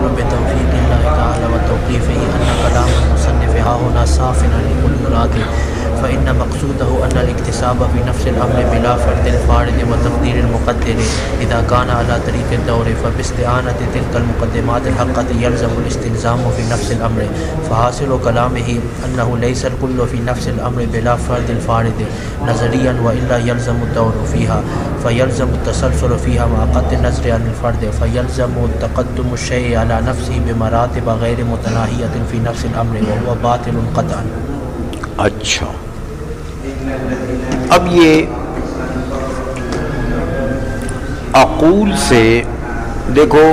فالحاصل بتوفیق اللہ تعالی و توقیفہ ان کلام المصنف ها هنا صافنا لكل مراد فإن مقصوده أن الاكتساب في نفس الأمر بلا فرد الفارد وتقدير المقدر إذا كان على طريق الدور فباستعانة تلك المقدمات الحقة يلزم الاستلزام في نفس الأمر فحاصل كلامه أنه ليس الكل في نفس الأمر بلا فرد الفارد نظريا وإلا يلزم الدور فيها فيلزم التسلسل فيها مع قطع النظر عن الفرد فيلزم تقدم الشيء على نفسه بمراتب غير متناهية في نفس الأمر وهو باطل قطعا. اچھا اب یہ عقول سے دیکھو،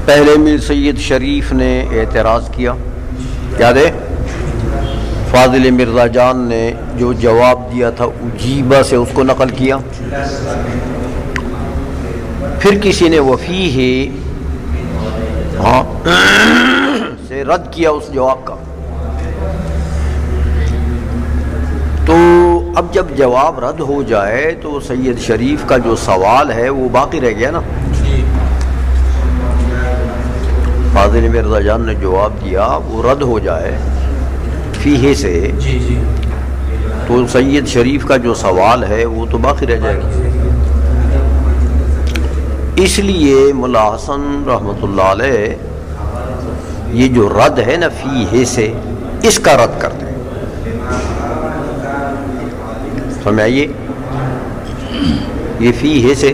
پہلے میر سید شریف نے اعتراض کیا، یاد ہے؟ فاضل مرزا جان نے جو جواب دیا تھا اجیبہ سے اس کو نقل کیا، پھر کسی نے وفیہ سے رد کیا اس جواب کا. تو اب جب جواب رد ہو جائے تو سید شریف کا جو سوال ہے وہ باقی رہ گیا نا. فاضل مرزا جان نے جواب دیا وہ رد ہو جائے فیہ سے، تو سید شریف کا جو سوال ہے وہ تو باقی رہ جائے گا. اس لیے ملا حسن رحمۃ اللہ علیہ یہ جو رد ہے نا فیہ سے، اس کا رد کرتے ہیں. سمجھ آئیے، یہ فیہ سے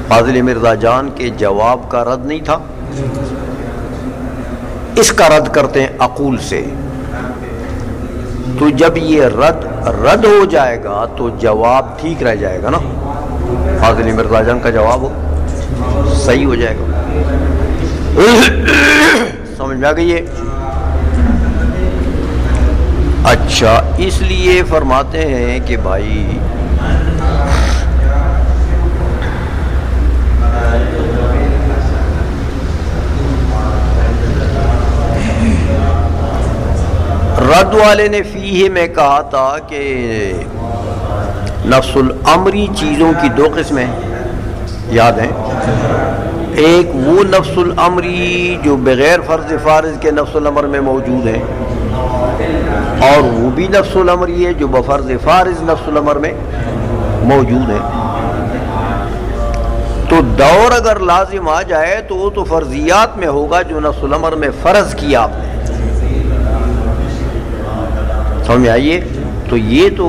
فاضل مرزا جان کے جواب کا رد نہیں تھا، اس کا رد کرتے ہیں عقول سے. تو جب یہ رد ہو جائے گا تو جواب ٹھیک رہ جائے گا نا، فاضل مرزا جان کا جواب صحیح ہو جائے گا. سمجھ میں آ گئی ہے؟ اچھا، اس لیے فرماتے ہیں کہ بھائی رد والے نے فیہ میں کہا تھا کہ نفس الامری چیزوں کی دو قسمیں یاد ہیں. ایک وہ نفس الامری جو بغیر فرض فارض کے نفس الامر میں موجود ہے، اور وہ بھی نفس الامری ہے جو بفرض فارض نفس الامر میں موجود ہے. تو دور اگر لازم آ جائے تو وہ تو فرضیات میں ہوگا جو نفس الامر میں فرض کیا آپ نے. سمجھ آئیے؟ تو یہ تو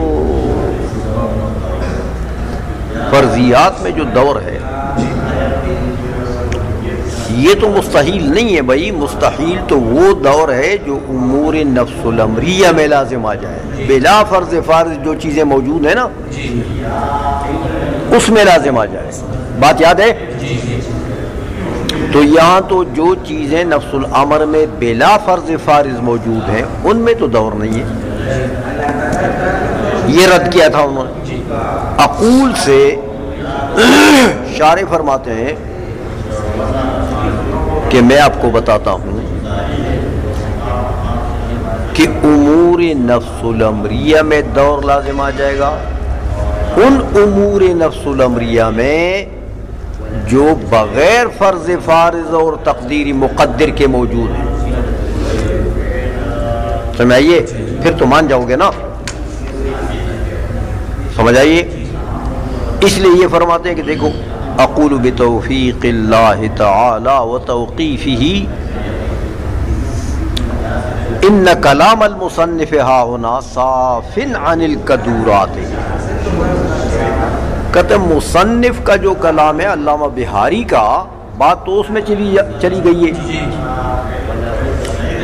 فرضیات میں جو دور ہے یہ تو مستحیل نہیں ہے بھائی. مستحیل تو وہ دور ہے جو امور نفس الامریہ میں لازم آ جائے، بلا فرض فارض جو چیزیں موجود ہیں نا اس میں لازم آ جائے. بات یاد ہے؟ تو یہاں تو جو چیزیں نفس الامر میں بلا فرض فارض موجود ہیں ان میں تو دور نہیں ہے. یہ رد کیا تھا انہوں نے عقول سے. شارح فرماتے ہیں کہ میں آپ کو بتاتا ہوں کہ امور نفس الامریہ میں دور لازم آ جائے گا ان امور نفس الامریہ میں جو بغیر فرض فارض اور تقدیری مقدر کے موجود ہیں. سمجھ آئیے؟ پھر تو مان جاؤ گے نا. سمجھ آئیے؟ اس لیے یہ فرماتے ہیں کہ دیکھو، اقول بتوفیق اللہ تعالی وتوقیفہ ان کلام المصنف ہا ہونا صاف عن القدورات. کہتے مصنف کا جو کلام ہے علامہ بہاری کا، بات تو اس میں چلی گئی ہے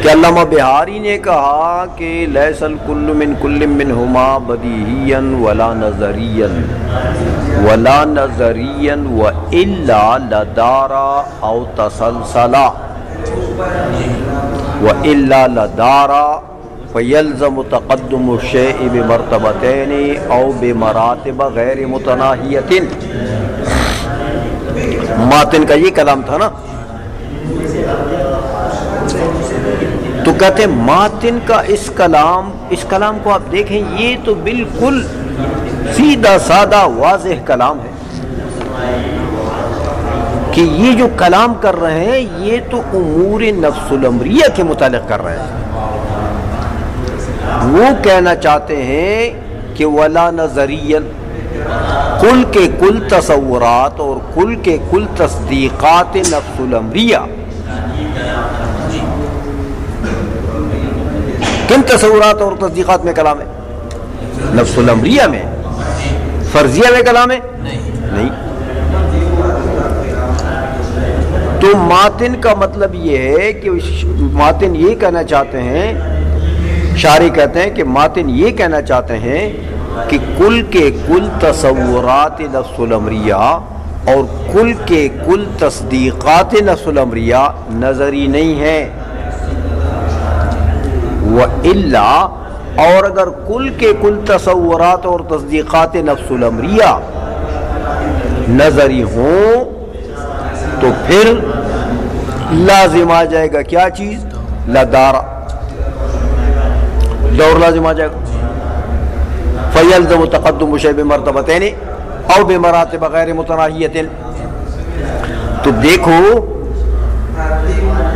کہ علامہ بہاری نے کہا کہ لیس الکل من کل منہما بدیہیا ولا نظریا والا لدارا او تسلسلا والا لدارا فیلزم تقدم الشیء بمرتبتین او بمراتب غیر متناہیۃ. ماتن کا یہ کلام تھا نا. تو کہتے ہیں ماتن کا اس کلام کو آپ دیکھیں، یہ تو بالکل سیدھا سادہ واضح کلام ہے. کہ یہ جو کلام کر رہے ہیں یہ تو امور نفس الامریہ کے متعلق کر رہے ہیں. وہ کہنا چاہتے ہیں کہ ولا نظریًا، کل کے کل تصورات اور کل کے کل تصدیقات نفس الامریہ. کن تصورات اور تصدیقات میں کلام ہے؟ نفس الامریہ میں. فرضیہ میں کلام ہے؟ نہیں. تو ماتن کا مطلب یہ ہے کہ ماتن یہ کہنا چاہتے ہیں، شارح کہتے ہیں کہ ماتن یہ کہنا چاہتے ہیں کہ کل کے کل تصورات نفس الامریہ اور کل کے کل تصدیقات نفس الامریہ نظری نہیں ہیں. وَإِلَّا، اور اگر کل کے کل تصورات اور تصدیقات نفس الامریہ نظری ہوں تو پھر لازم آ جائے گا کیا چیز؟ لدارا، دور لازم آ جائے گا. فَيَلْزَمُ تَقَدُّمُ شَيْءٍ بِمَرْتَبَتَيْنِ أَوْ بِمَرَاتِبَ غَيْرِ مُتَنَاہِیَةٍ. تو دیکھو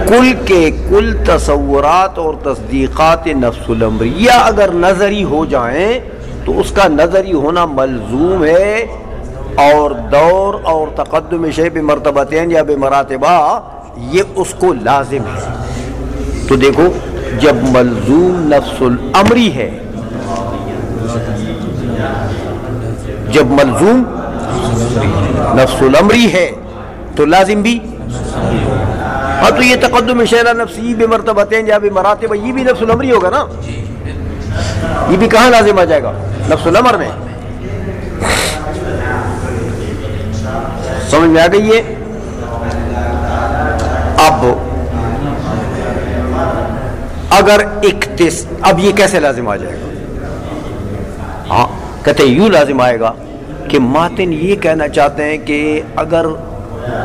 کل کے کل تصورات اور تصدیقات نفس الامریہ اگر نظری ہو جائیں تو اس کا نظری ہونا ملزوم ہے، اور دور اور تقدم شیء بمرتبتین یا بمراتبہ یہ اس کو لازم ہے. تو دیکھو جب ملزوم نفس الامری ہے، جب ملزوم نفس الامری ہے تو لازم بھی. ہاں تو یہ تقدم شیء نفسی بمرتبتین یا بمراتب یہ بھی نفس الامری ہوگا نا. یہ بھی کہاں لازم آ جائے گا؟ نفس الامر میں. سمجھ میں آ گئی ہے؟ اب اگر اب یہ کیسے لازم آ جائے گا؟ ہاں کہتے ہیں یوں لازم آئے گا کہ ماتن یہ کہنا چاہتے ہیں کہ اگر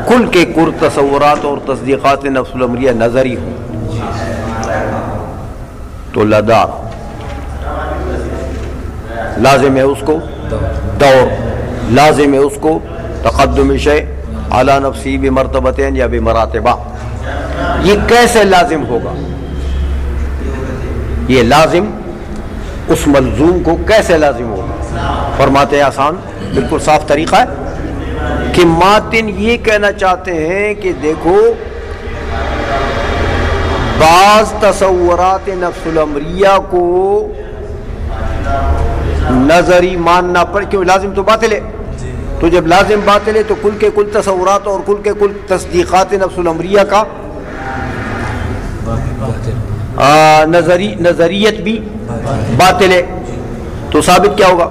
کل کے کل تصورات اور تصدیقات نفس الامریہ نظری ہوں تو لدار لازم ہے اس کو، دور لازم ہے اس کو، تقدم شیء علی نفسی بمرتبتین یا بمراتبہ. یہ کیسے لازم ہوگا؟ یہ لازم اس ملزوم کو کیسے لازم ہوگا؟ فرماتے ہیں آسان، بالکل صاف طریقہ ہے کہ ماتن یہ کہنا چاہتے ہیں کہ دیکھو بعض تصورات نفس الامریہ کو نظری ماننا پڑے، کیوں لازم تو باطل ہے. تو جب لازم باطل ہے تو کل کے کل تصورات اور کل کے کل تصدیقات نفس الامریہ کا نظریت بھی باطل ہے. تو ثابت کیا ہوگا؟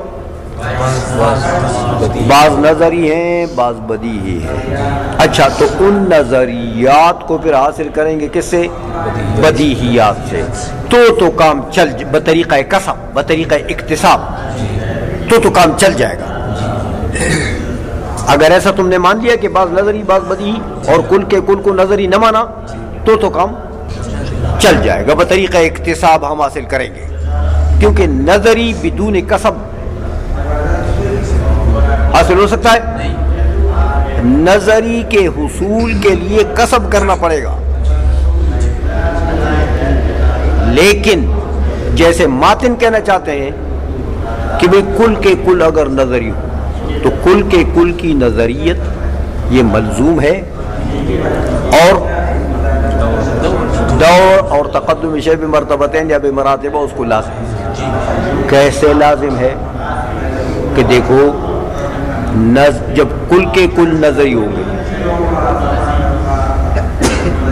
بعض نظری ہیں بعض بدیہی ہیں. اچھا تو ان نظریات کو پھر حاصل کریں گے کس سے؟ بدیہیات سے. تو کام چل بطریقہ کسب، بطریقہ اکتساب تو کام چل جائے گا. اگر ایسا تم نے مان لیا کہ بعض نظری بعض بدیہی اور کل کے کل کو نظری نہ مانا تو کام چل جائے گا. بطریقہ اکتساب ہم حاصل کریں گے، کیونکہ نظری بدون کسب حاصل ہو سکتا ہے؟ نظری کے حصول کے لیے کسب کرنا پڑے گا. لیکن جیسے ماتن کہنا چاہتے ہیں کہ بھئی کل کے کل اگر نظری ہو تو کل کے کل کی نظریت یہ ملزوم ہے، اور دور اور تقدم شیء بمرتبتین یا بمراتبہ اس کو لازم. کیسے لازم ہے؟ کہ دیکھو جب کل کے کل نظری ہوں گے،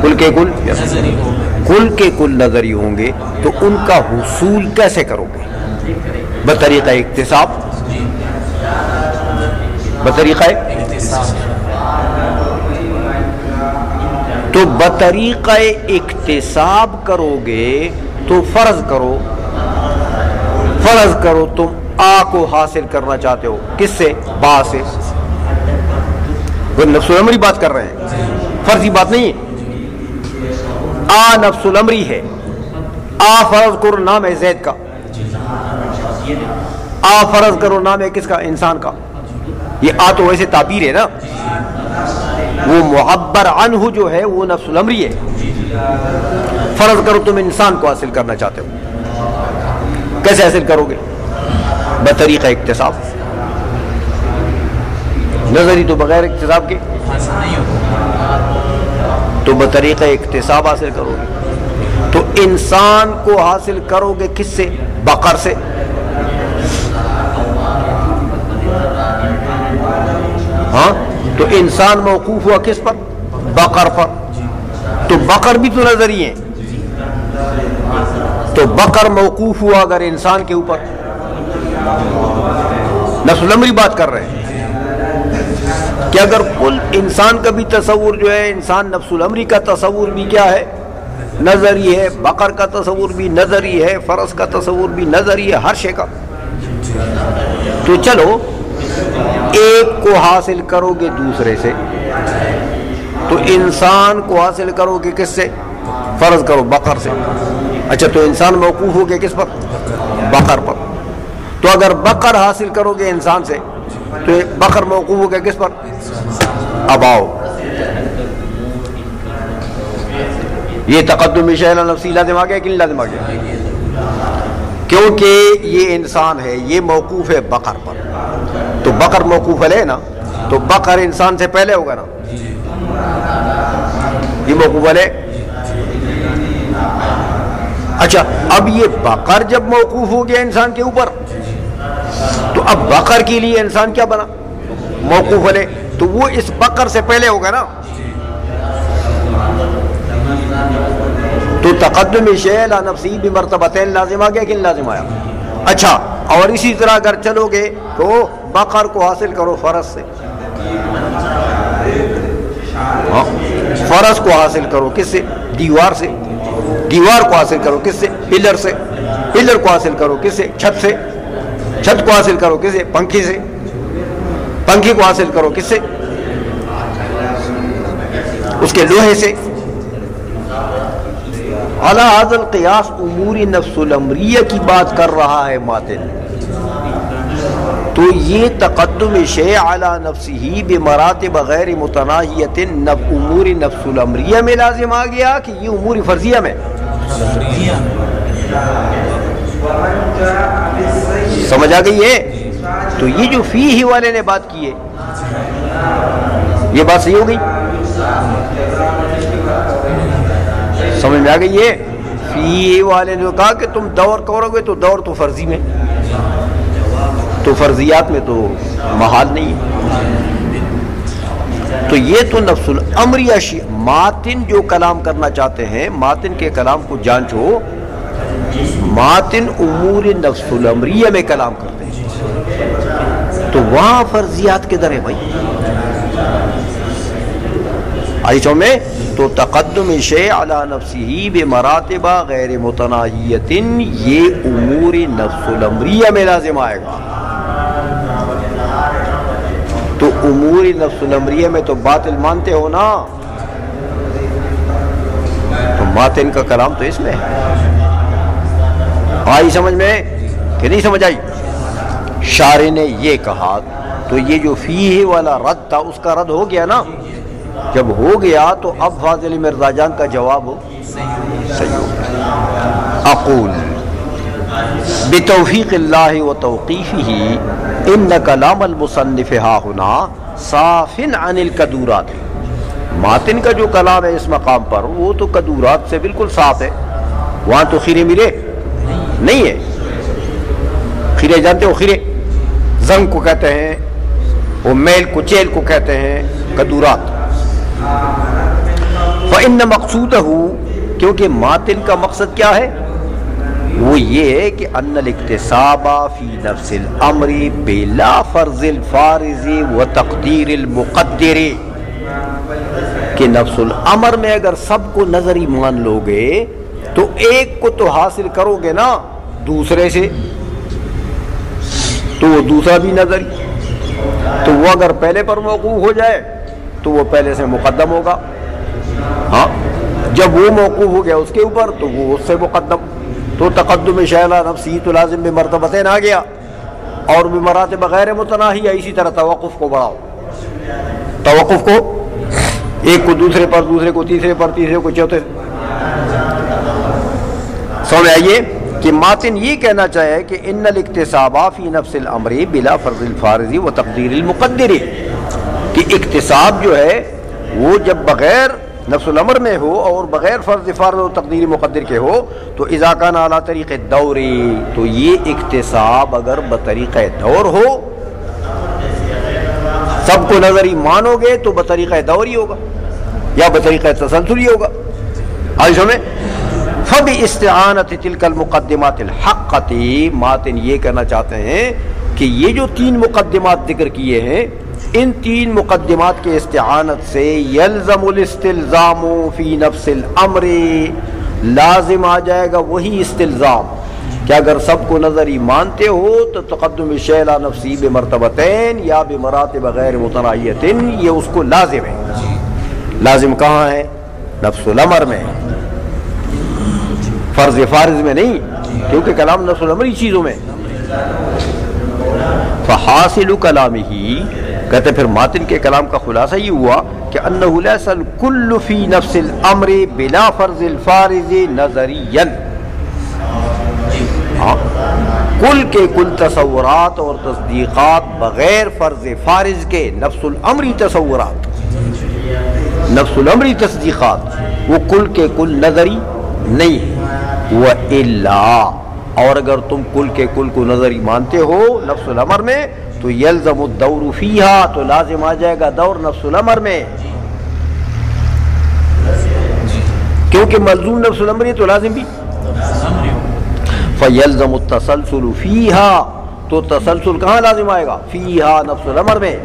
کل کے کل نظری ہوں گے تو ان کا حصول کیسے کرو گے؟ بطریقہ اکتساب. بطریقہ تو بطریقہ اکتساب کرو گے تو فرض کرو تم آ کو حاصل کرنا چاہتے ہو، کس سے؟ با سے. وہ نفس الامری بات کر رہے ہیں، فرضی بات نہیں ہے. آ نفس الامری ہے. آ فرض کرو نام ہے زید کا، آ فرض کرو نام ہے کس کا؟ انسان کا. یہ آ تو ویسے تعبیر ہے نا. وہ معبر عنہ جو ہے وہ نفس الامری ہے۔ فرض کرو تم انسان کو حاصل کرنا چاہتے ہو، کیسے حاصل کرو گے؟ بطریقہ اکتساب، نظری تو بغیر اکتساب کے، تو بطریقہ اکتساب حاصل کرو گے۔ تو انسان کو حاصل کرو گے کس سے؟ بقر سے۔ ہاں، تو انسان موقوف ہوا کس پر؟ بقر پر۔ تو بقر بھی تو نظری ہیں، تو بقر موقوف ہوا اگر انسان کے اوپر، نفس الامری بات کر رہے ہیں کہ اگر کل انسان کا بھی تصور جو ہے، انسان نفس الامری کا تصور بھی کیا ہے؟ نظری ہے، بقر کا تصور بھی نظری ہے، فرس کا تصور بھی نظری ہے، ہر شے کا۔ تو چلو ایک کو حاصل کرو گے دوسرے سے، تو انسان کو حاصل کرو گے کس سے؟ فرض کرو بقر سے۔ اچھا، تو انسان موقوف ہو گیا کس پر؟ بقر پر۔ تو اگر بقر حاصل کرو گے انسان سے تو بقر موقوف ہو گیا کس پر؟ اب آؤ، یہ تقدم شیء علی نفسی لازم آ گیا کہ نہیں لازم آ گیا؟ کیونکہ یہ انسان ہے، یہ موقوف ہے بقر پر، تو بقر موقوف علیہ نا، تو بقر انسان سے پہلے ہوگا نا، یہ موقوف علیہ۔ اچھا، اب یہ بقر جب موقوف ہو گیا انسان کے اوپر، تو اب بقر کے لیے انسان کیا بنا؟ موقوف علیہ، تو وہ اس بقر سے پہلے ہوگا نا۔ تو تقدم شیء علی نفسی بمرتبتین لازم آ گیا کہ نہیں لازم آیا؟ اچھا، اور اسی طرح اگر چلو گے تو بقر کو حاصل کرو فرس سے، فرس کو حاصل کرو کس سے؟ دیوار سے۔ دیوار کو حاصل کرو کس سے؟ پلر سے۔ پلر کو حاصل کرو کس سے؟ چھت سے۔ چھت کو حاصل کرو کس سے؟ پنکھی سے۔ پنکھی کو حاصل کرو کس سے؟ اس کے لوہے سے۔ علی ھذا القیاس امور نفس الامریہ کی بات کر رہا ہے ماتن، تو یہ تقدم شیء علی نفسہ بمراتب غیر متناہیۃ امور نفس الامریہ میں لازم آ گیا کہ یہ امور فرضیہ میں؟ سمجھ آ گئی ہے؟ تو یہ جو فیہ والے نے بات کی ہے، یہ بات صحیح ہو گئی؟ سمجھ میں آ گئی ہے؟ فیہ والے نے کہا کہ تم دور کرو گے تو دور تو فرضی میں، تو فرضیات میں تو محال نہیں ہے۔ تو یہ تو نفس الامریہ ماتن جو کلام کرنا چاہتے ہیں، ماتن کے کلام کو جانچو، ماتن امور نفس الامریہ میں کلام کرتے ہیں، تو وہاں فرضیات کدھر ہے بھائی؟ آئیچوں میں تو تقدم شیء علی نفسہ بمراتب غیر متناہیۃ یہ امور نفس الامریہ میں لازم آئے گا۔ تو امور نفس الامریہ میں تو باطل مانتے ہو نا، تو ماتن کا کلام تو اس میں ہے۔ آئی سمجھ میں کہ نہیں سمجھ آئی؟ شارح نے یہ کہا، تو یہ جو فیہ والا رد تھا اس کا رد ہو گیا نا۔ جب ہو گیا تو اب فاضل مرزا جان کا جواب ہو صحیح ہو گیا۔ اقول بتوفیق اللہ و توقیفہ ان کلام المصنف ہا ہنا صاف عن القدورات، ماتن کا جو کلام ہے اس مقام پر وہ تو قدورات سے بالکل صاف ہے، وہاں تو خیرے میرے نہیں ہے۔ خیرے جانتے ہو؟ خیرے زنگ کو کہتے ہیں، وہ میل کچیل کو کہتے ہیں قدورات۔ فإن مقصودہ، کیونکہ ماتن کا مقصد کیا ہے؟ وہ یہ ہے کہ ان الاکتساب فی نفس الامر بلا فرض الفارض و تقدیر المقدر، کہ نفس الامر میں اگر سب کو نظری مان لو گے تو ایک کو تو حاصل کرو گے نا دوسرے سے، تو وہ دوسرا بھی نظری، تو وہ اگر پہلے پر موقوف ہو جائے تو وہ پہلے سے مقدم ہوگا، ہاں جب وہ موقوف ہو گیا اس کے اوپر تو وہ اس سے مقدم، تو تقدم شیء علی نفسی تو لازم بمرتبتین آ گیا، اور بمراتب غیر متناہیہ اسی طرح توقف کو بڑھاؤ، توقف کو ایک کو دوسرے پر، دوسرے کو تیسرے پر، تیسرے کو چوتھے. سمجھ آئیے کہ ماتن یہ کہنا چاہے کہ ان الاکتساب فی نفس الامر بلا فرض الفارض و تقدیر المقدر، کہ اکتساب جو ہے وہ جب بغیر نفس الامر میں ہو اور بغیر فرض فارض و تقدیر مقدر کے ہو تو اذا کان علی طریق دور، تو یہ اکتساب اگر بطریقہ دور ہو، سب کو نظری مانو گے تو بطریقہ دور ہی ہوگا یا بطریقہ تسلسل ہی ہوگا. آج ہمیں فَبِإِسْتِعَانَةِ تِلْكَ الْمُقَدِّمَاتِ الْحَقَّةِ، ماتن یہ کہنا چاہتے ہیں کہ یہ جو تین مقدمات ذکر کیے ہیں، ان تین مقدمات کے استعانت سے یلزم الاستلزام فی نفس الامر، لازم آ جائے گا وہی استلزام کہ اگر سب کو نظری مانتے ہو تو تقدم الشیء علی نفسی بمرتبتین یا بمراتب غیر متناہیۃ، یہ اس کو لازم ہے. لازم کہاں ہے؟ نفس الامر میں، فرض فارض میں نہیں، کیونکہ کلام نفس الامری چیزوں میں. فحاصل کلامہ، کہتے پھر ماتن کے کلام کا خلاصہ یہ ہوا کہ انہ لیس الکل فی نفس الامر بلا فرض الفارض نظریا، کل کے کل تصورات اور تصدیقات بغیر فرض فارض کے نفس الامری تصورات، نفس الامری تصدیقات وہ کل کے کل نظری نہیں ہے. وَإِلَّا، اور اگر تم کل کے کل کو نظری مانتے ہو نفس الامر میں تو یلزم الدور فیہا، تو لازم آ جائے گا دور نفس الامر میں، کیونکہ ملزوم نفس الامر ہے تو لازم بھی. فیلزم التسلسل فیہا، تو تسلسل کہاں لازم آئے گا؟ فیہا، نفس الامر میں،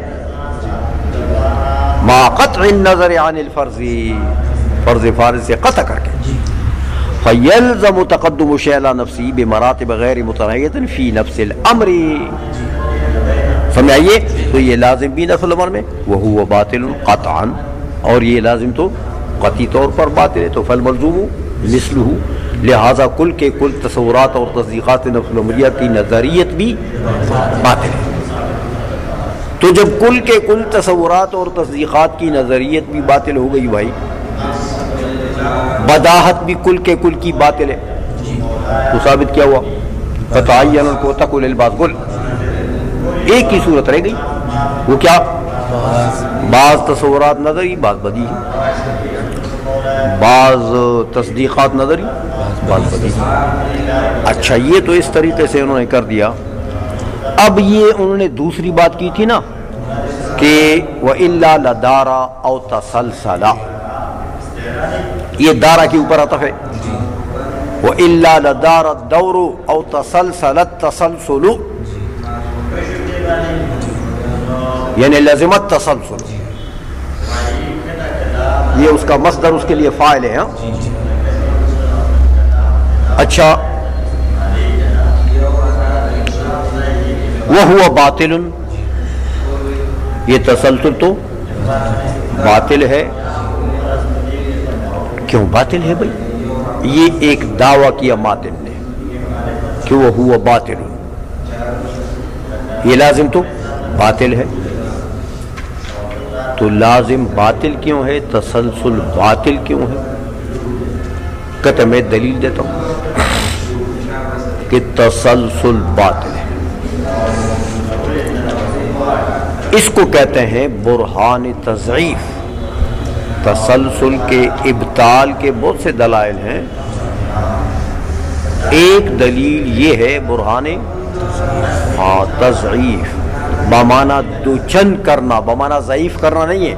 مع قطع النظر عن الفرض، فرض فارض سے قطع کر کے. فیلزم تقدم الشیء علی نفسی بمراتب غیر متناہیۃ فی نفس الامر، سمجھائیے، تو یہ لازم بھی نفس الامر میں، وہو باطل قطعا، اور یہ لازم تو قطعی طور پر باطل ہے. تو فالملزوم مثلہ، لہذا کل کے کل تصورات اور تصدیقات نفس الامریہ کی نظریت بھی باطل ہے. تو جب کل کے کل تصورات اور تصدیقات کی نظریت بھی باطل ہو گئی بھائی، بداہت بھی کل کے کل کی باطل ہے، تو ثابت کیا ہوا؟ فتعین الکوتک للباسگل، ایک ہی صورت رہ گئی، وہ کیا؟ بعض تصورات نظری، بعض بدیہی، بعض تصدیقات نظری، بعض بدیہی. اچھا، یہ تو اس طریقے سے انہوں نے کر دیا. اب یہ انہوں نے دوسری بات کی تھی نا کہ وَإِلَّا لَدَارَ أَوْ تَسَلْسَلَ، یہ دارہ کے اوپر عطف ہے. وَإِلَّا لَدَارَ الدَّوْرُ أَوْ تَسَلْسَلَ التَّسَلْسُلُ، یعنی لازمت تسلسل، یہ اس کا مصدر اس کے لیے فاعل ہے. اچھا، وَهُوَ باطل، یہ تسلسل تو باطل ہے. کیوں باطل ہے بھائی؟ یہ ایک دعویٰ کیا ماتن نے کہ وَهُوَ باطل، یہ لازم تو باطل ہے. تو لازم باطل کیوں ہے؟ تسلسل باطل کیوں ہے؟ کہتے میں دلیل دیتا ہوں کہ تسلسل باطل ہے. اس کو کہتے ہیں برہان تضعیف. تسلسل کے ابطال کے بہت سے دلائل ہیں، ایک دلیل یہ ہے برہان تضعیف، بمانا دوچن کرنا، بمانا ضعیف کرنا نہیں ہے.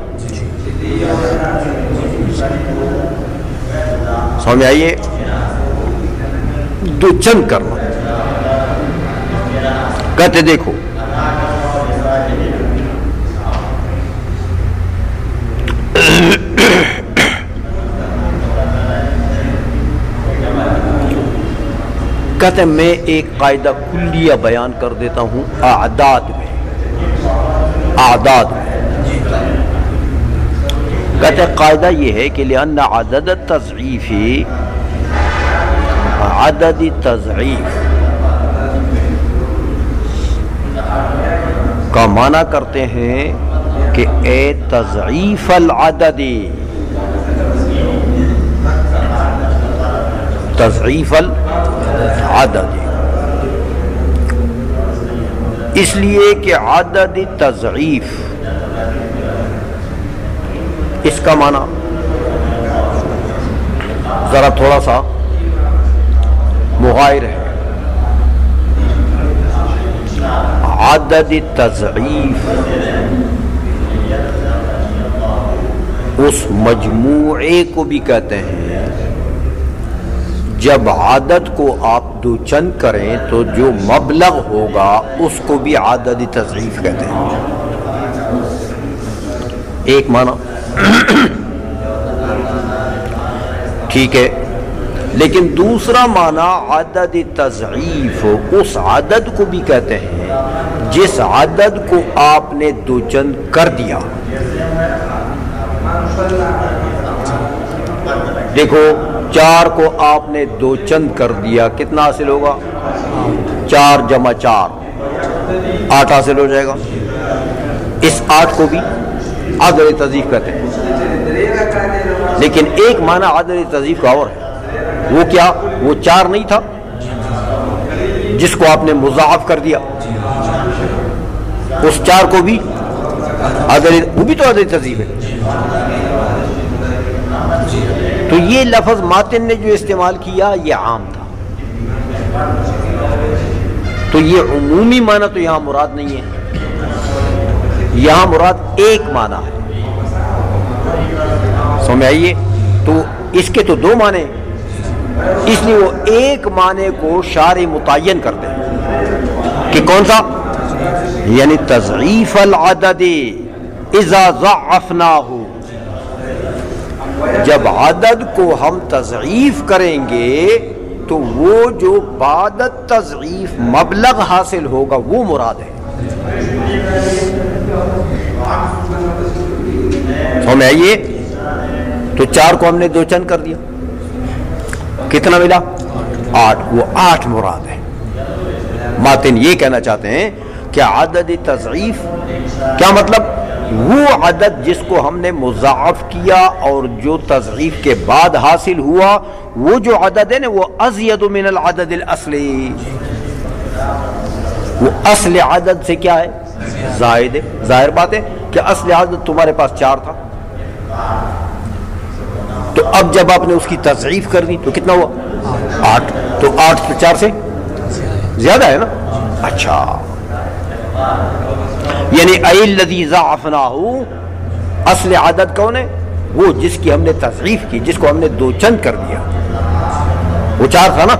سمجھ آئیے، دوچن کرنا. کہتے دیکھو کہتے میں ایک قاعدہ کلیہ بیان کر دیتا ہوں اعداد میں. کہتے قاعدہ یہ ہے کہ لأن عدد التضعیف، عدد تضعیف کا معنی کرتے ہیں کہ اے تضعیف العدد، تضعیف العدد، اس لیے کہ عدد تضعیف اس کا معنی ذرا تھوڑا سا مغایر ہے. عدد تضعیف اس مجموعے کو بھی کہتے ہیں جب عدد کو آپ دو چند کریں تو جو مبلغ ہوگا اس کو بھی عدد تضعیف کہتے ہیں. ایک معنی ٹھیک ہے، لیکن دوسرا معنی عدد تضعیف اس عدد کو بھی کہتے ہیں جس عدد کو آپ نے دو چند کر دیا. دیکھو 4 کو آپ نے دو چند کر دیا، کتنا حاصل ہوگا؟ 4 جمع 4 8 حاصل ہو جائے گا. اس 8 کو بھی عدد تضعیف کہتے ہیں. لیکن ایک معنی عدد تضعیف کا اور ہے، وہ کیا؟ وہ 4 نہیں تھا جس کو آپ نے مضاعف کر دیا، اس 4 کو بھی عدد، وہ بھی تو عدد تضعیف ہے. تو یہ لفظ ماتن نے جو استعمال کیا یہ عام تھا، تو یہ عمومی معنی تو یہاں مراد نہیں ہے، یہاں مراد ایک معنی ہے. سمجھ آئیے؟ تو اس کے تو 2 معنی، اس لیے وہ ایک معنی کو شارع متعین کرتے ہیں کہ کون سا؟ یعنی تضعیف العدد اذا ضعفناہ، جب عدد کو ہم تضعیف کریں گے تو وہ جو بعد تضعیف مبلغ حاصل ہوگا وہ مراد ہے. سمجھ آئیے؟ تو 4 کو ہم نے دو چند کر دیا، کتنا ملا؟ 8. وہ 8 مراد ہے. ماتن یہ کہنا چاہتے ہیں کہ عدد تضعیف کیا مطلب؟ وہ عدد جس کو ہم نے مضاعف کیا اور جو تضعیف کے بعد حاصل ہوا، وہ جو عدد ہے نا وہ ازید من العدد الاصلی، وہ اصل عدد سے کیا ہے؟ زائد ہے. ظاہر بات ہے کہ اصل عدد تمہارے پاس 4 تھا، تو اب جب آپ نے اس کی تضعیف کر دی تو کتنا ہوا؟ 8. تو 8 تو 4 سے زیادہ ہے نا. اچھا، یعنی الذی ضعفناہ، اصل عدد کون ہے؟ وہ جس کی ہم نے تضعیف کی، جس کو ہم نے دو چند کر دیا، وہ 4 تھا نا.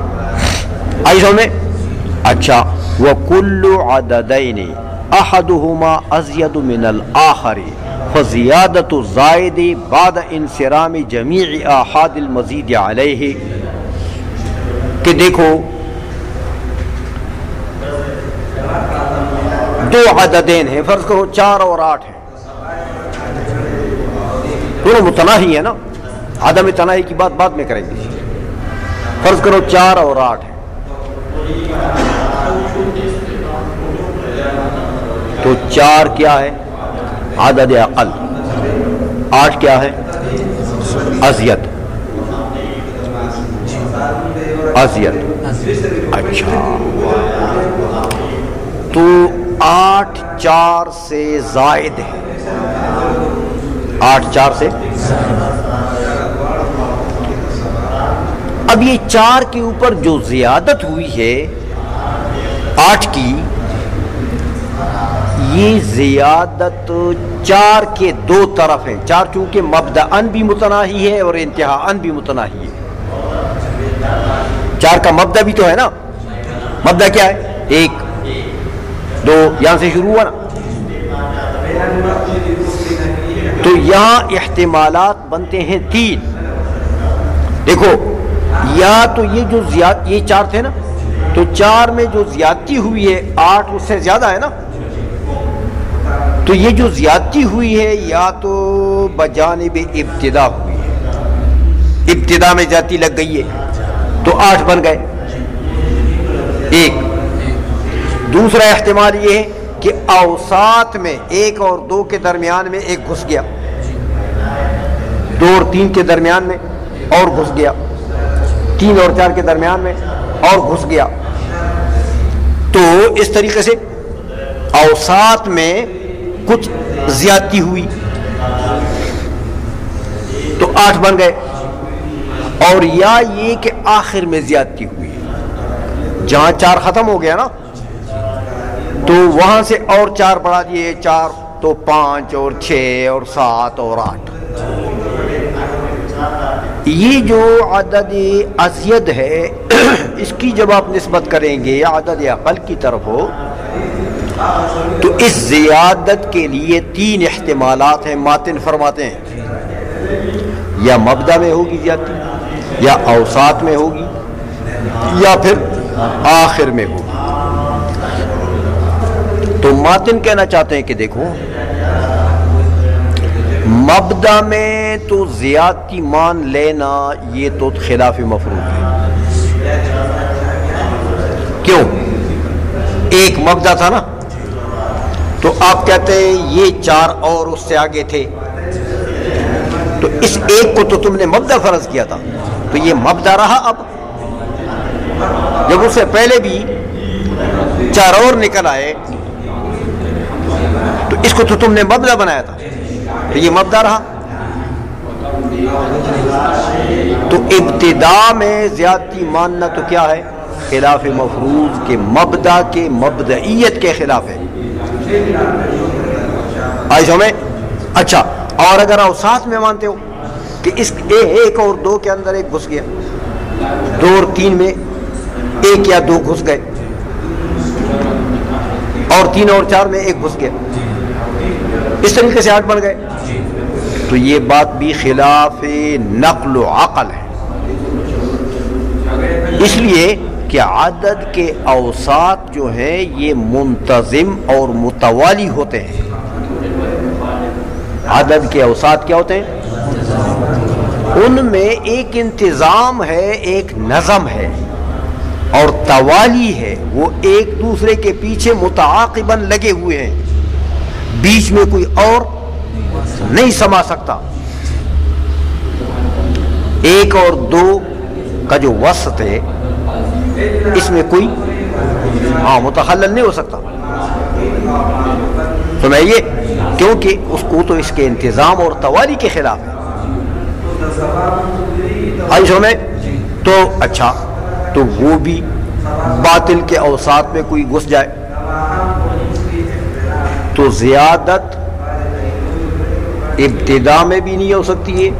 آئیسوں میں اچھا، وَكُلُّ عَدَدَيْنِ أَحَدُهُمَا أَزْيَدُ مِنَ الْآخَرِ فَزِيَادَةُ الزَّائِدِ بَعْدَ انصِرَامِ جَمِيعِ آحَادِ الْمَزِيدِ عَلَيْهِ، کہ دیکھو 2 عددین ہیں، فرض کرو 4 اور 8 ہیں، دونوں متناہی ہیں نا، عدم تناہی کی بات بعد میں کریں گے. فرض کرو 4 اور 8 ہیں، تو 4 کیا ہے؟ عدد اقل، 8 کیا ہے؟ ازید. اچھا، تو 8 4 سے زائد ہے، 8 4 سے. اب یہ 4 کے اوپر جو زیادت ہوئی ہے 8 کی، یہ زیادت 4 کے 2 طرف ہیں. 4 چونکہ مبدأً بھی متناہی ہے اور انتہاءً بھی متناہی ہے. 4 کا مبدأ بھی تو ہے نا، مبدأ کیا ہے؟ 1 2، یہاں سے شروع ہوا نا. تو یہاں احتمالات بنتے ہیں 3. دیکھو، یا تو یہ جو یہ 4 تھے نا، تو 4 میں جو زیادتی ہوئی ہے 8 اس سے زیادہ ہے نا، تو یہ جو زیادتی ہوئی ہے یا تو بجانب ابتدا ہوئی ہے، ابتدا میں زیادتی لگ گئی ہے تو 8 بن گئے. 1. دوسرا احتمال یہ ہے کہ اوساط میں 1 اور 2 کے درمیان میں 1 گھس گیا، 2 اور 3 کے درمیان میں اور گھس گیا. 3 اور 4 کے درمیان میں اور گھس گیا. تو اس طریقے سے اوساط میں کچھ زیادتی ہوئی تو 8 بن گئے. اور یا یہ کہ آخر میں زیادتی ہوئی، جہاں 4 ختم ہو گیا نا تو وہاں سے اور 4 بڑھا دیے، 4 تو 5 اور 6 اور 7 اور 8. یہ جو عدد ازید ہے اس کی جب آپ نسبت کریں گے عدد اقل کی طرف ہو تو اس زیادت کے لیے 3 احتمالات ہیں. ماتن فرماتے ہیں یا مبدا میں ہوگی زیادتی، یا اوساط میں ہوگی، یا پھر آخر میں ہوگی. تو ماتن کہنا چاہتے ہیں کہ دیکھو مبدا میں تو زیادتی مان لینا یہ تو خلاف مفروض ہے. کیوں؟ ایک مبدا تھا نا، تو آپ کہتے ہیں یہ 4 اور اس سے آگے تھے، تو اس ایک کو تو تم نے مبدا فرض کیا تھا، تو یہ مبدا رہا. اب جب اس سے پہلے بھی 4 اور نکل آئے تو اس کو تو تم نے مبدا بنایا تھا، تو یہ مبدا رہا. تو ابتدا میں زیادتی ماننا تو کیا ہے؟ خلاف مفروض کے مبدا کے مبدئیت کے خلاف ہے. آئی سمجھ؟ اچھا، اور اگر اوساط میں مانتے ہو کہ اس 1 اور 2 کے اندر ایک گھس گیا، 2 اور 3 میں 1 یا 2 گھس گئے، اور 3 اور 4 میں 1 گھس گیا، اس طریقے سے 8 بن گئے، تو یہ بات بھی خلاف نقل و عقل ہے. اس لیے کہ عدد کے اوساط جو ہیں یہ منتظم اور متوالی ہوتے ہیں. عدد کے اوساط کیا ہوتے ہیں؟ ان میں ایک انتظام ہے، ایک نظم ہے اور توالی ہے، وہ ایک دوسرے کے پیچھے متعاقباً لگے ہوئے ہیں، بیچ میں کوئی اور نہیں سما سکتا. 1 اور 2 کا جو وسط ہے اس میں کوئی متخلل نہیں ہو سکتا. سمجھئے؟ کیونکہ اس کو تو اس کے انتظام اور توالی کے خلاف ہے. آئی سمجھ؟ تو اچھا، تو وہ بھی باطل کے اوساط میں کوئی گھس جائے تو زیادت ابتدا میں بھی نہیں ہو سکتی ہے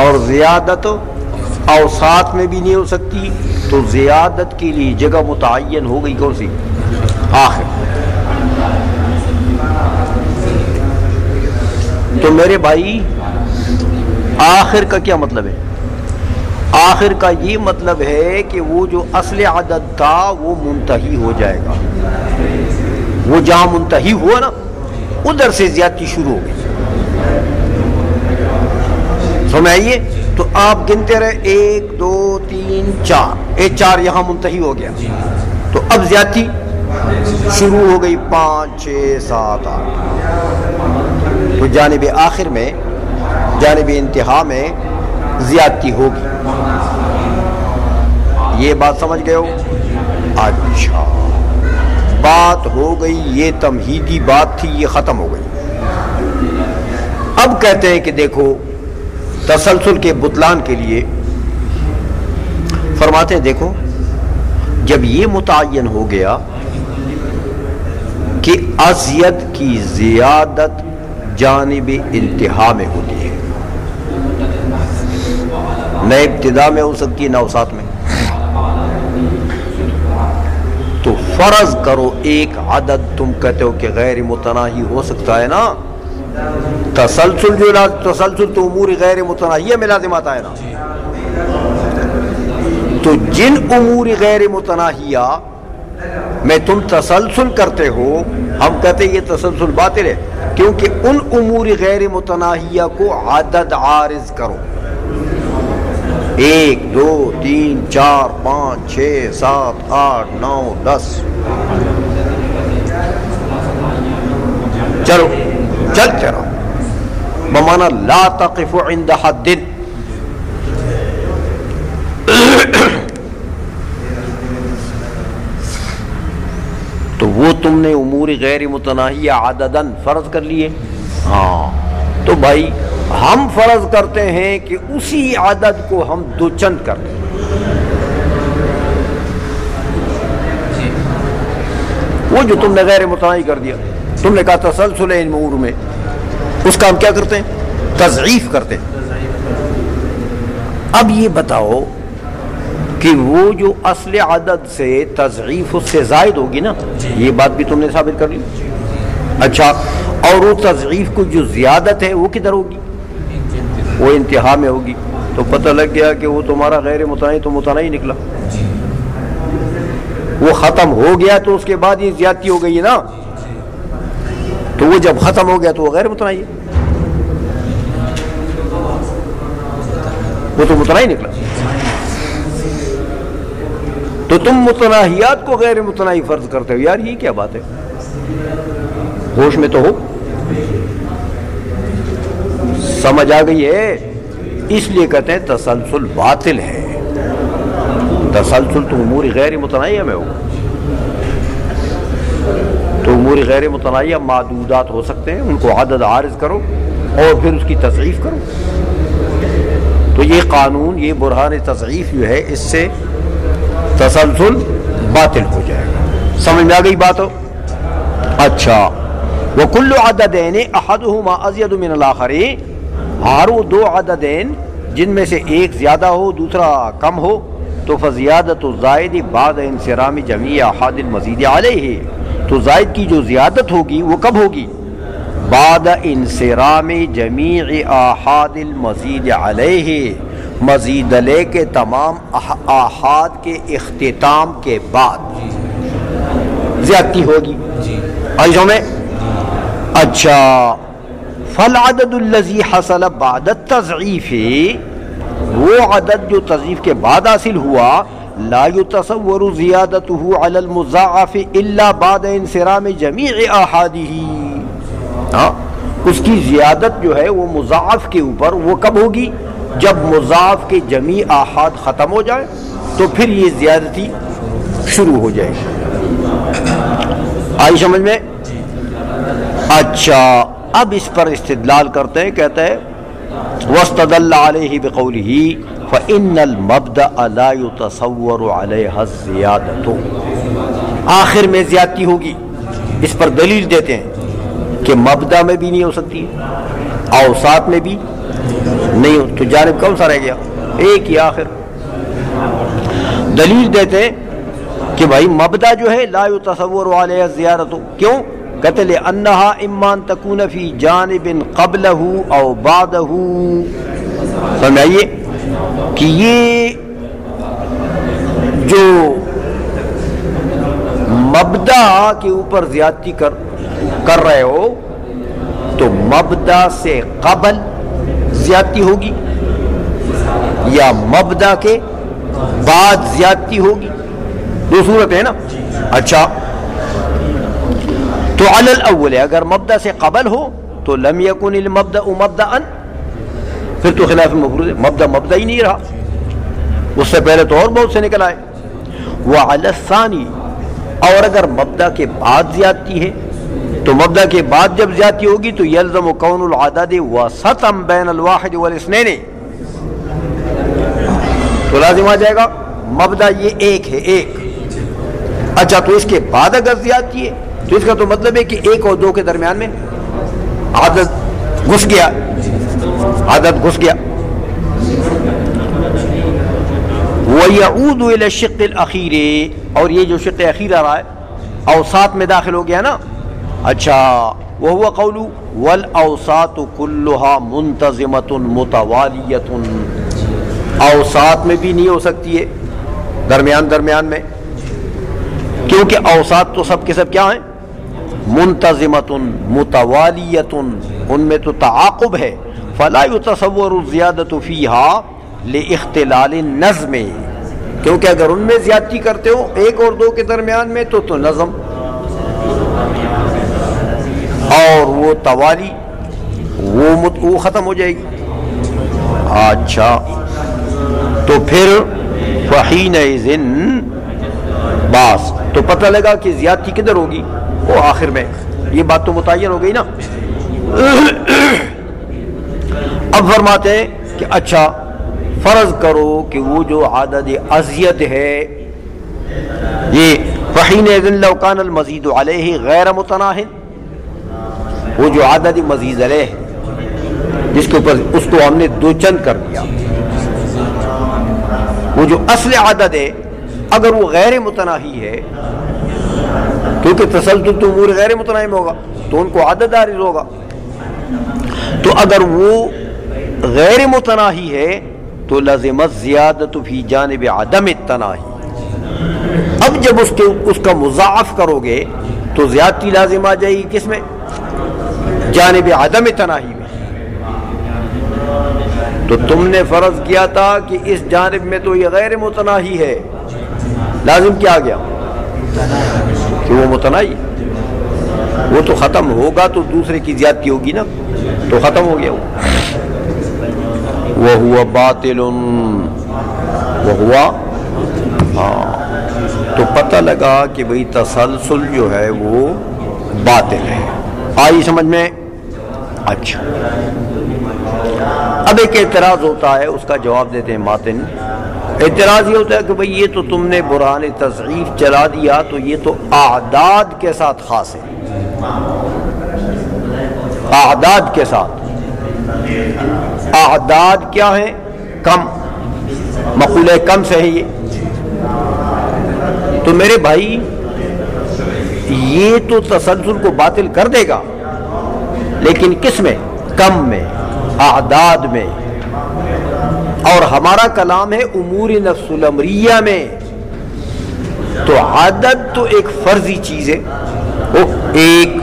اور زیادت اوساط میں بھی نہیں ہو سکتی. تو زیادت کے لیے جگہ متعین ہو گئی کون سی؟ آخر. تو میرے بھائی آخر کا کیا مطلب ہے؟ آخر کا یہ مطلب ہے کہ وہ جو اصل عدد تھا وہ منتہی ہو جائے گا. وہ جہاں منتہی ہوا نا ادھر سے زیادتی شروع ہو گئی. سمجھئے؟ تو آپ گنتے رہے 1 2 3 4، 4 یہاں منتہی ہو گیا، تو اب زیادتی شروع ہو گئی 5 6 7 8. تو جانب آخر میں، جانب انتہا میں زیادتی ہوگی. یہ بات سمجھ گئے ہو؟ اچھا، بات ہو گئی، یہ تمہیدی بات تھی، یہ ختم ہو گئی. اب کہتے ہیں کہ دیکھو تسلسل کے بطلان کے لیے فرماتے ہیں دیکھو جب یہ متعین ہو گیا کہ ازید کی زیادت جانب انتہا میں ہوتی ہے، نہ ابتدا میں ہو سکتی ہے نہ اوساط میں، تو فرض کرو ایک عدد تم کہتے ہو کہ غیر متناہی ہو سکتا ہے نا. تسلسل تو امور غیر متناہیہ میں لازم آتا ہے نا. تو جن امور غیر متناہیہ میں تم تسلسل کرتے ہو، ہم کہتے ہیں یہ تسلسل باطل ہے، کیونکہ ان امور غیر متناہیہ کو عدد عارض کرو. 1 2 3 4 5 6 7 8 9 10. چلو چلتے رہو بمانا لا تقف عند حد. تو وہ تم نے امور غیر متناہیہ عددن فرض کر لیے. ہاں تو بھائی ہم فرض کرتے ہیں کہ اسی عدد کو ہم دو چند کر لیں. وہ جو تم نے غیر متناہی کر دیا، تم نے کہا تسلسل ہے ان امور میں، اس کا ہم کیا کرتے ہیں؟ تضعیف کرتے ہیں. اب یہ بتاؤ کہ وہ جو اصل عدد سے تضعیف اس سے زائد ہوگی نا، یہ بات بھی تم نے ثابت کر لی. اچھا، اور وہ تضعیف کو جو زیادت ہے وہ کدھر ہوگی؟ وہ انتہا میں ہوگی. تو پتہ لگ گیا کہ وہ تمہارا غیر متناہی تو متناہی نکلا. وہ ختم ہو گیا تو اس کے بعد یہ زیادتی ہو گئی ہے نا، تو وہ جب ختم ہو گیا تو وہ غیر متناہی ہے، وہ تو متناہی نکلا. تو تم متناہیات کو غیر متناہی فرض کرتے ہو. یار یہ کیا بات ہے؟ ہوش میں تو ہو، سمجھ آ گئی ہے؟ اس لیے کہتے ہیں تسلسل باطل ہے. تسلسل تو امور غیر متناہیہ میں ہو. تو امور غیر متناہیہ معدودات ہو سکتے ہیں، ان کو عدد عارض کرو اور پھر اس کی تضعیف کرو. تو یہ قانون، یہ برہان تضعیف جو ہے، اس سے تسلسل باطل ہو جائے گا. سمجھ میں آ گئی بات ہو؟ اچھا، وَكُلُّ عَدَدَيْنِ أَحَدُهُمَا أَزْيَدُ مِنَ الْآخَرِ، ہر وہ دو عددین جن میں سے ایک زیادہ ہو دوسرا کم ہو، تو فَزِيَادَةُ الزَّائِدِ بَعْدَ انصِرَامِ جَمِيعِ أَحَادِ الْمَزِيدِ عَلَيْهِ، تو زائد کی جو زیادت ہوگی وہ کب ہوگی؟ بعد انصرام جمیع آحاد المزید علیہ، مزید علیہ کے تمام آحاد کے اختتام کے بعد زیادتی ہوگی. ایسوں میں اچھا، فالعدد الذی حصل بعد التضعیف، وہ عدد جو تضعیف کے بعد حاصل ہوا، لا يتصور زیادته علی المضاعف الا بعد انصرام جمیع آحادہ، ہاں اس کی زیادت جو ہے وہ مضاعف کے اوپر وہ کب ہوگی؟ جب مضاعف کے جمیع آحاد ختم ہو جائے تو پھر یہ زیادتی شروع ہو جائے گی. آئی سمجھ میں؟ اچھا، اب اس پر استدلال کرتے ہیں. کہتے ہیں وَاسْتَدَلَّ عَلَيْهِ بِقَوْلِهِ فَإِنَّ الْمَبْدَأَ لَا يُتَصَوَّرُ عَلَيْهَا الزِّيَادَةُ، آخر میں زیادتی ہوگی. اس پر دلیل دیتے ہیں کہ مبدا میں بھی نہیں ہو سکتی، اوساط میں بھی نہیں ہو، تو جانب کون سا رہ گیا؟ ایک ہی آخر. دلیل دیتے ہیں کہ بھائی مبدا جو ہے لا يتصور علیہ الزیادۃ، کیوں؟ کہتے لأنها اما ان تکون فی جانب قبلہ او بعدہ. سمجھائیے کہ یہ جو مبدا کے اوپر زیادتی کر رہے ہو تو مبدا سے قبل زیادتی ہوگی یا مبدا کے بعد زیادتی ہوگی؟ دو صورت ہے نا. اچھا، تو علی الاول، اگر مبدا سے قبل ہو تو لم یکن المبدا مبدأ، پھر تو خلاف مفروض ہے، مبدا مبدا ہی نہیں رہا، اس سے پہلے تو اور بہت سے نکل آئے. وعلی الثانی، اور اگر مبدا کے بعد زیادتی ہے تو مبدا کے بعد جب زیادتی ہوگی تو یلزم کون العدد وسطا بین الواحد والاثنین، تو لازم آ جائے گا مبدا یہ ایک ہے، ایک. اچھا، تو اس کے بعد اگر زیادتی ہے تو اس کا تو مطلب ہے کہ ایک اور دو کے درمیان میں عدد گھس گیا، عدد گھس گیا. وَيَعُودُ إِلَى الشِّقِّ الْأَخِيرِ، اور یہ جو شق اخیر آ رہا ہے اوساط میں داخل ہو گیا نا. اچھا، وَهُوَ قَوْلُ وَالْأَوْسَاطُ كُلُّهَا مُنْتَظِمَةٌ مُتَوَالِيَةٌ، اوساط میں بھی نہیں ہو سکتی ہے، درمیان درمیان میں، کیونکہ اوساط تو سب کے سب کیا ہیں؟ منتظمۃ متوالیۃ، ان میں تو تعاقب ہے. فلا يتصور الزیادۃ فیہا لاختلال النظم، کیونکہ اگر ان میں زیادتی کرتے ہو ایک اور دو کے درمیان میں تو نظم اور وہ توالی وہ ختم ہو جائے گی. اچھا، تو پھر فحینئذ باس، تو پتہ لگا کہ زیادتی کدھر ہوگی؟ وہ آخر میں. یہ بات تو متعین ہو گئی نا. اب فرماتے ہیں کہ اچھا فرض کرو کہ وہ جو عدد ازید ہے یہ فحینئذ لو کان المزید علیہ غیر متناہٍ، وہ جو عدد مزید علیہ جس کے اوپر اس کو ہم نے دو چند کر دیا، وہ جو اصل عدد ہے اگر وہ غیر متناہی ہے، کیونکہ تسلسل تو امور غیر متناہی میں ہوگا تو ان کو عدد عارض ہوگا، تو اگر وہ غیر متناہی ہے تو لازمت زیادت فی جانب عدم التناہی. اب جب اس کا مضاعف کرو گے تو زیادتی لازم آ جائے گی کس میں؟ جانب عدم تناہی میں. تو تم نے فرض کیا تھا کہ اس جانب میں تو یہ غیر متناہی ہے، لازم کیا آ گیا کہ وہ متناہی، وہ تو ختم ہوگا تو دوسرے کی زیادتی ہوگی نا، تو ختم ہو گیا وہ ہوا باطل وہ تو پتہ لگا کہ بھئی تسلسل جو ہے وہ باطل ہے. آئی سمجھ میں؟ اچھا اب ایک اعتراض ہوتا ہے، اس کا جواب دیتے ہیں ماتن. اعتراض یہ ہوتا ہے کہ بھئی یہ تو تم نے برہان تضعیف چلا دیا، تو یہ تو اعداد کے ساتھ خاص ہے، اعداد کے ساتھ. اعداد کیا ہیں؟ کم، مقولہ کم سے ہے یہ. تو میرے بھائی یہ تو تسلسل کو باطل کر دے گا، لیکن کس میں؟ کم میں، اعداد میں. اور ہمارا کلام ہے امور نفس الامریہ میں، تو عدد تو ایک فرضی چیز ہے، وہ ایک،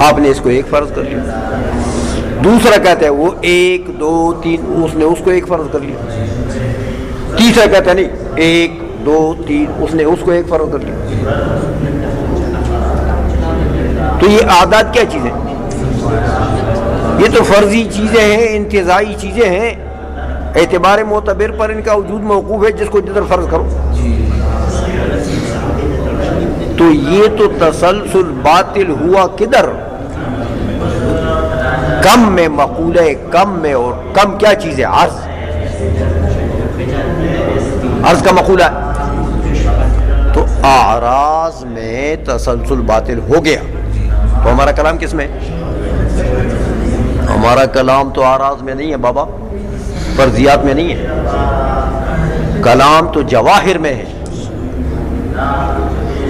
آپ نے اس کو ایک فرض کر لیا. دوسرا کہتا ہے وہ 1 2 3، اس نے اس کو ایک فرض کر لیا. تیسرا کہتا ہے نہیں 1 2 3، اس نے اس کو ایک فرض کر لیا. تو یہ اعداد کیا چیزیں؟ یہ تو فرضی چیزیں ہیں، انتزاعی چیزیں ہیں، اعتبار معتبر پر ان کا وجود موقوف ہے، جس کو جدھر فرض کرو. تو یہ تو تسلسل باطل ہوا کدھر؟ کم میں، مقولہ کم میں. اور کم کیا چیز ہے؟ عرض، عرض کا مقولہ ہے. تو اعراض میں تسلسل باطل ہو گیا، تو ہمارا کلام کس میں؟ ہمارا کلام تو اعراض میں نہیں ہے بابا، فرضیات میں نہیں ہے، کلام تو جواہر میں ہے،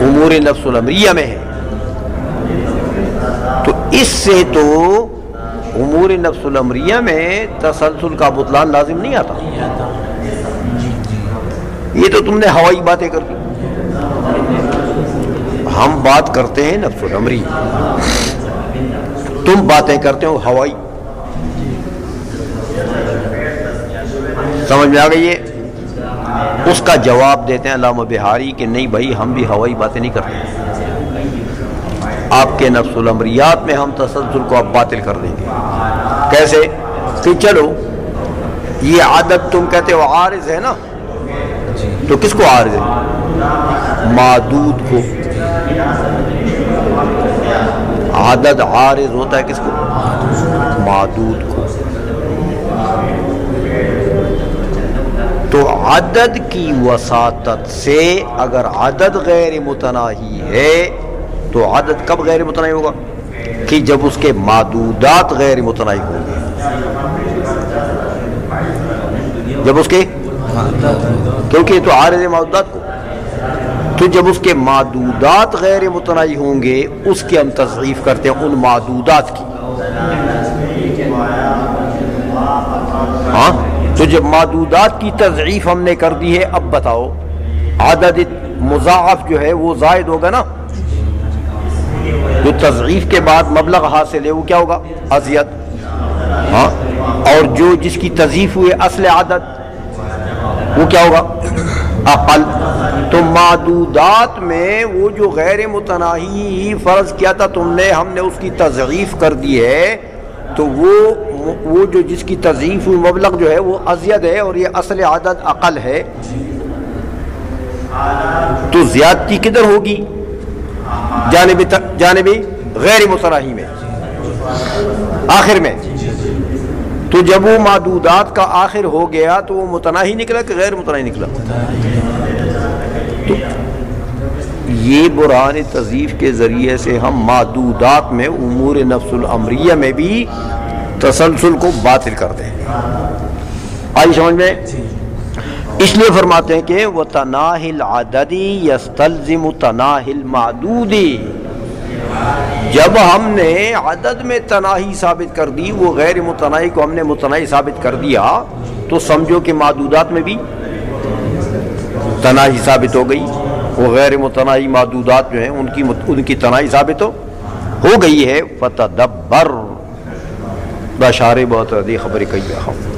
امور نفس الامریہ میں ہے. تو اس سے تو امور نفس الامریہ میں تسلسل کا بطلان لازم نہیں آتا. یہ تو تم نے ہوائی باتیں کر دی. ہم بات کرتے ہیں نفس الامری، تم باتیں کرتے ہو ہوائی. سمجھ میں آ گئی ہے؟ اس کا جواب دیتے ہیں علامہ بہاری کہ نہیں بھائی، ہم بھی ہوائی باتیں نہیں کرتے. آپ کے نفس الامریات میں ہم تسلسل کو اب باطل کر دیں گے. کیسے؟ کہ چلو یہ عدد تم کہتے ہو عارض ہے نا، تو کس کو عارض ہے؟ معدود کو. عدد عارض ہوتا ہے کس کو؟ معدود کو. تو عدد کی وساطت سے اگر عدد غیر متناہی ہے تو عدد کب غیر متناہی ہوگا؟ کہ جب اس کے معدودات غیر متناہی ہوں گے. جب اس کے، کیونکہ تو عارض ہے معدودات کو، تو جب اس کے معدودات غیر متناہی ہوں گے اس کی ہم تضعیف کرتے ہیں، ان معدودات کی. ہاں، تو جب معدودات کی تضعیف ہم نے کر دی ہے، اب بتاؤ عدد مضاعف جو ہے وہ زائد ہوگا نا. جو تضعیف کے بعد مبلغ حاصل ہے وہ کیا ہوگا؟ ازید. ہاں، اور جو جس کی تضعیف ہوئی اصل عدد وہ کیا ہوگا؟ اقل. تو معدودات میں وہ جو غیر متناہی فرض کیا تھا تم نے، ہم نے اس کی تضعیف کر دی ہے، تو وہ جو جس کی تضعیف ہوئی مبلغ جو ہے وہ ازید ہے، اور یہ اصل عدد اقل ہے. تو زیادتی کدھر ہوگی؟ جانب غیر متناہی میں، آخر میں. تو جب وہ معدودات کا آخر ہو گیا تو وہ متناہی نکلا کہ غیر متناہی نکلا؟ تو یہ برہان تضعیف کے ذریعے سے ہم معدودات میں امور نفس الامریہ میں بھی تسلسل کو باطل کرتے ہیں. آئی سمجھ میں؟ اس لیے فرماتے ہیں کہ وَتَنَاهِ الْعَدَدِ يَسْتَلْزِمُ تَنَاهِ الْمَعْدُودِ. جب ہم نے عدد میں تناہی ثابت کر دی، وہ غیر متناہی کو ہم نے متناہی ثابت کر دیا، تو سمجھو کہ معدودات میں بھی تناہی ثابت ہو گئی. وہ غیر متناہی معدودات جو ہیں ان کی تناہی ثابت ہو گئی ہے. فَتَدَبَّرْ بشارے بہت ردی خبر کہی ہے.